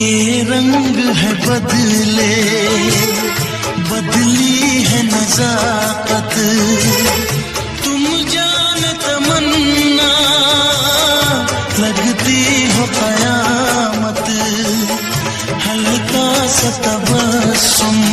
ये रंग है बदले, बदली है नजाकत, तुम जान तमन्ना लगती हो कयामत, हल्का सा तबस्सुम